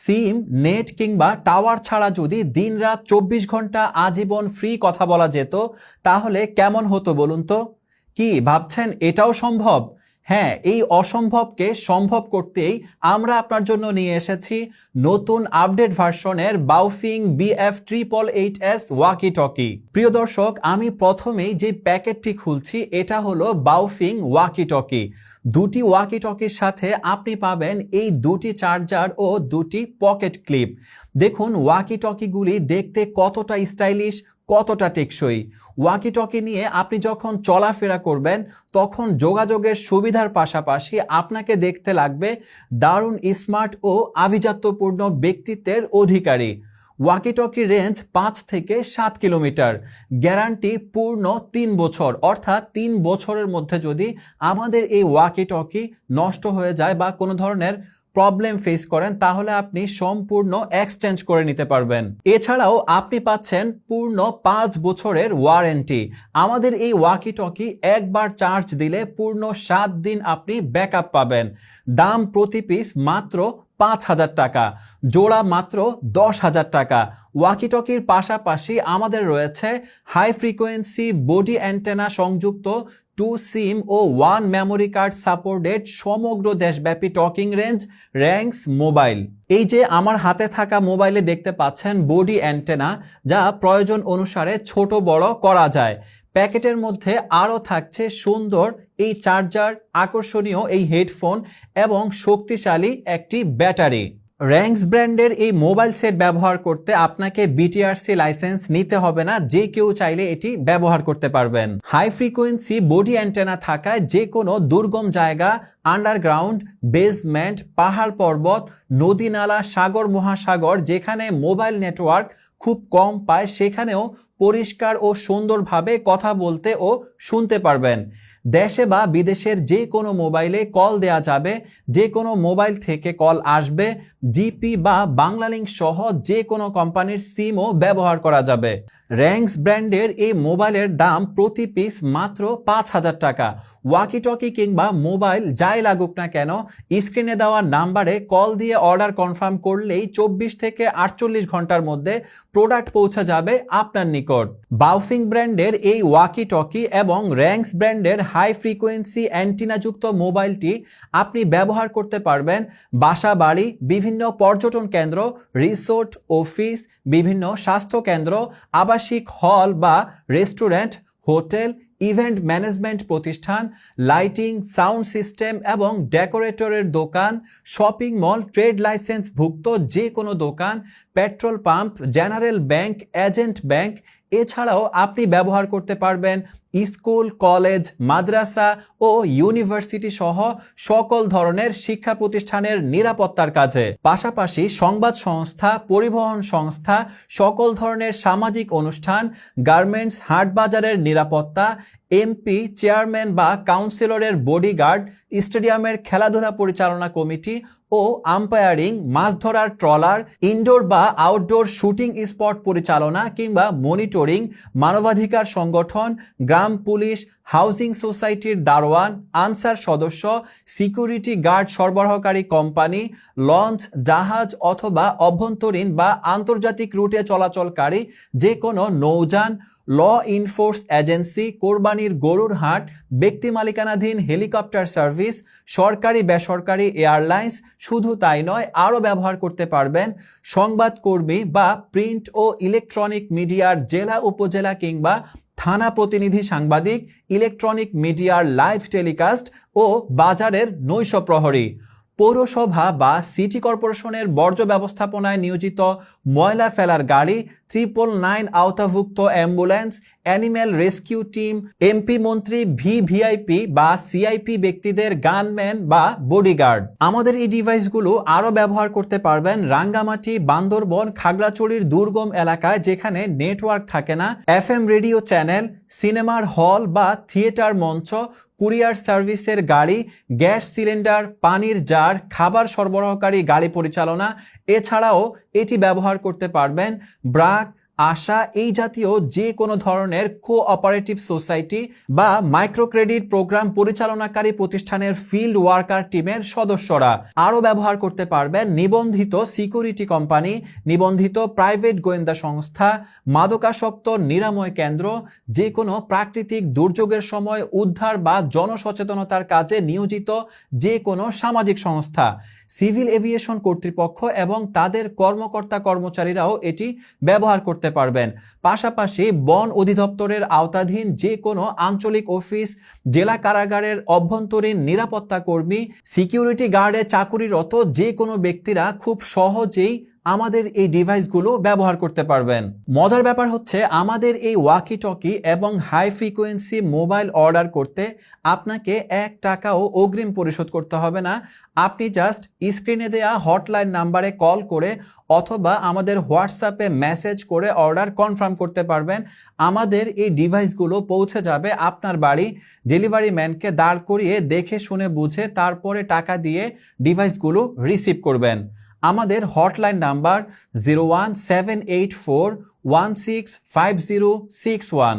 সিম, net কিংবা tower ছাড়া যদি দিনরাত 24 ঘন্টা আজীবন ফ্রি কথা বলা যেত তাহলে কেমন হতো বলুন তো? কি ভাবছেন এটাও সম্ভব? হ্যাঁ, এই অসম্ভবকে সম্ভব করতেই আমরা আপনার জন্য নিয়ে এসেছি নতুন আপডেট ভার্সনের বাওফিং BF888S ওয়াকি টকি। প্রিয় দর্শক, আমি প্রথমেই যে প্যাকেটটি খুলছি এটা হলো বাওফিং ওয়াকি টকি। দুটি ওয়াকি টকির সাথে আপনি পাবেন এই দুটি চার্জার ও দুটি পকেট ক্লিপ। দেখুন ওয়াকি টকিগুলি দেখতে কতটা স্টাইলিশ, কতটা টেকসই। ওয়াকি টকি নিয়ে আপনি যখন চলাফেরা করবেন তখন যোগাযোগের সুবিধার পাশাপাশি আপনাকে দেখতে লাগবে দারুণ স্মার্ট ও আভিজাত্যপূর্ণ ব্যক্তিত্বের অধিকারী। ওয়াকি টকির রেঞ্জ 5 থেকে 7 কিলোমিটার, গ্যারান্টি পূর্ণ 3 বছর, অর্থাৎ 3 বছরের মধ্যে যদি আমাদের এই ওয়াকি টকি নষ্ট হয়ে যায় বা কোনো ধরনের প্রবলেম ফেস করেন তাহলে আপনি সম্পূর্ণ এক্সচেঞ্জ করে নিতে পারবেন। এছাড়াও আপনি পাচ্ছেন পূর্ণ 5 বছরের ওয়ারেন্টি। আমাদের এই ওয়াকি টকি একবার চার্জ দিলে পূর্ণ 7 দিন আপনি ব্যাকআপ পাবেন। দাম প্রতি পিস মাত্র 5,000 টাকা, জোড়া মাত্র 10,000 টাকা। ওয়াকি টকির পাশাপাশি আমাদের রয়েছে হাই ফ্রিকোয়েন্সি বডি অ্যান্টেনা সংযুক্ত 2 সিম ও 1 মেমোরি কার্ড সাপোর্টেড সমগ্র দেশব্যাপী টকিং রেঞ্জ র্যাঙ্কস মোবাইল। এই যে আমার হাতে থাকা মোবাইলে দেখতে পাচ্ছেন বডি অ্যান্টেনা, যা প্রয়োজন অনুসারে ছোট বড় করা যায়। প্যাকেটের মধ্যে আরও থাকছে সুন্দর এই চার্জার, আকর্ষণীয় এই হেডফোন এবং শক্তিশালী একটি ব্যাটারি। র্যাঙ্কস ব্র্যান্ডের এই মোবাইল সেট ব্যবহার করতে আপনাকে BTRC লাইসেন্স নিতে হবে না, যে কেউ চাইলে এটি ব্যবহার করতে পারবেন। হাই ফ্রিকোয়েন্সি বডি অ্যান্টেনা থাকায় যে কোনো দুর্গম জায়গা, আন্ডারগ্রাউন্ড, বেসমেন্ট, পাহাড় পর্বত, নদী নালা, সাগর মহাসাগর যেখানে মোবাইল নেটওয়ার্ক খুব কম পায় সেখানেও পরিষ্কার ও সুন্দরভাবে কথা বলতে ও শুনতে পারবেন। দেশে বা বিদেশের যে কোনো মোবাইলে কল দেয়া যাবে, যে কোনো মোবাইল থেকে কল আসবে। জিপি বা বাংলালিংক সহ যে কোনো কোম্পানির সিমও ব্যবহার করা যাবে। র্যাঙ্কস ব্র্যান্ডের এই মোবাইলের দাম প্রতি পিস মাত্র 5,000 টাকা। ওয়াকি টকি কিংবা মোবাইল যাই লাগুক না কেন, স্ক্রিনে দেওয়া নাম্বারে কল দিয়ে অর্ডার কনফার্ম করলেই 24 থেকে 48 ঘন্টার মধ্যে প্রোডাক্ট পৌঁছে যাবে আপনার নিকট। বাওফিং ব্র্যান্ডের এই ওয়াকি টকি এবং র্যাঙ্কস ব্র্যান্ডের হাই ফ্রিকোয়েন্সি অ্যান্টিনাযুক্ত মোবাইলটি আপনি ব্যবহার করতে পারবেন বাসা বাড়ি, বিভিন্ন পর্যটন কেন্দ্র, রিসোর্ট, অফিস, বিভিন্ন স্বাস্থ্য কেন্দ্র, আবাসিক হল বা রেস্টুরেন্ট, হোটেল, ইভেন্ট ম্যানেজমেন্ট প্রতিষ্ঠান, লাইটিং, সাউন্ড সিস্টেম এবং ডেকোরেটরের দোকান, শপিং মল, ট্রেড লাইসেন্সভুক্ত যে কোনো দোকান, petrol pump, general bank, agent bank. এছাড়াও আপনি ব্যবহার করতে পারবেন স্কুল, কলেজ, মাদ্রাসা ও ইউনিভার্সিটি সহ সকল ধরনের শিক্ষা প্রতিষ্ঠানের নিরাপত্তার কাজে। পাশাপাশি সংবাদ সংস্থা, পরিবহন সংস্থা, সকল ধরনের সামাজিক অনুষ্ঠান, গার্মেন্টস, হাটবাজারের নিরাপত্তা, এমপি, চেয়ারম্যান বা কাউন্সিলরের বডিগার্ড, স্টেডিয়ামের খেলাধুলা পরিচালনা কমিটি ও আম্পায়ারিং, মাছ ধরার ট্রলার, ইনডোর বা আউটডোর শুটিং স্পট পরিচালনা কিংবা মনিটরিং, মানবাধিকার সংগঠন, গ্রাম পুলিশ, হাউজিং সোসাইটির দারোয়ান, আনসার সদস্য, সিকিউরিটি গার্ড সরবরাহকারী কোম্পানি, লঞ্চ, জাহাজ অথবা অভ্যন্তরীণ বা আন্তর্জাতিক রুটে চলাচলকারী যে কোনো নৌযান, ল ইনফোর্স এজেন্সি, কোরবানির গরুর হাট, ব্যক্তি মালিকানাধীন হেলিকপ্টার সার্ভিস, সরকারি বেসরকারি এয়ারলাইন্স। শুধু তাই নয়, আরও ব্যবহার করতে পারবেন সংবাদকর্মী বা প্রিন্ট ও ইলেকট্রনিক মিডিয়ার জেলা, উপজেলা কিংবা থানা প্রতিনিধি সাংবাদিক, ইলেকট্রনিক মিডিয়ার লাইভ টেলিকাস্ট ও বাজারের নৈশ প্রহরী। পৌরসভা বা সিটি কর্পোরেশনের বর্জ্য ব্যবস্থাপনায় নিয়োজিত ময়লা ফেলার গাড়ি, 999 আওতাভুক্ত ambulance, animal rescue team, MP মন্ত্রী, ভিভিআইপি বা সিআইপি ব্যক্তিদের গানম্যান বা বডিগার্ড। আমাদের এই ডিভাইসগুলো আরও ব্যবহার করতে পারবেন রাঙ্গামাটি, বান্দরবন, খাগড়াছড়ির দুর্গম এলাকায় যেখানে নেটওয়ার্ক থাকে না। এফএম রেডিও চ্যানেল, সিনেমার হল বা থিয়েটার মঞ্চ, কুরিয়ার সার্ভিসের গাড়ি, গ্যাস সিলিন্ডার, পানির জার, খাবার সরবরাহকারী গাড়ি পরিচালনা। এছাড়াও এটি ব্যবহার করতে পারবেন ব্রাক, আশা এই জাতীয় যে কোনো ধরনের কোঅপারেটিভ সোসাইটি বা মাইক্রোক্রেডিট প্রোগ্রাম পরিচালনাকারী প্রতিষ্ঠানের ফিল্ড ওয়ার্কার টিমের সদস্যরা আরও ব্যবহার করতে পারবেন নিবন্ধিত সিকিউরিটি কোম্পানি, নিবন্ধিত প্রাইভেট গোয়েন্দা সংস্থা, মাদকাসক্ত নিরাময় কেন্দ্র, যে কোনো প্রাকৃতিক দুর্যোগের সময় উদ্ধার বা জনসচেতনতার কাজে নিয়োজিত যে কোনো সামাজিক সংস্থা, সিভিল এভিয়েশন কর্তৃপক্ষ এবং তাদের কর্মকর্তা কর্মচারীরাও এটি ব্যবহার করতে পারবেন। পাশাপাশি বন অধিদপ্তরের আওতাধীন যে কোনো আঞ্চলিক অফিস, জেলা কারাগারের অভ্যন্তরীণ নিরাপত্তা কর্মী, সিকিউরিটি গার্ডে চাকুরিরত যে কোনো ব্যক্তিরা খুব সহজেই আমাদের এই ডিভাইসগুলো ব্যবহার করতে পারবেন। মজার ব্যাপার হচ্ছে আমাদের এই ওয়াকি টকি এবং হাই ফ্রিকোয়েন্সি মোবাইল অর্ডার করতে আপনাকে 1 টাকাও অগ্রিম পরিশোধ করতে হবে না। আপনি জাস্ট স্ক্রিনে দেয়া হটলাইন নাম্বারে কল করে অথবা আমাদের হোয়াটসঅ্যাপে মেসেজ করে অর্ডার কনফার্ম করতে পারবেন। আমাদের এই ডিভাইসগুলো পৌঁছে যাবে আপনার বাড়ি। ডেলিভারি ম্যানকে দাঁড় করিয়ে দেখে শুনে বুঝে তারপরে টাকা দিয়ে ডিভাইসগুলো রিসিভ করবেন। আমাদের হটলাইন নাম্বার 01784165061।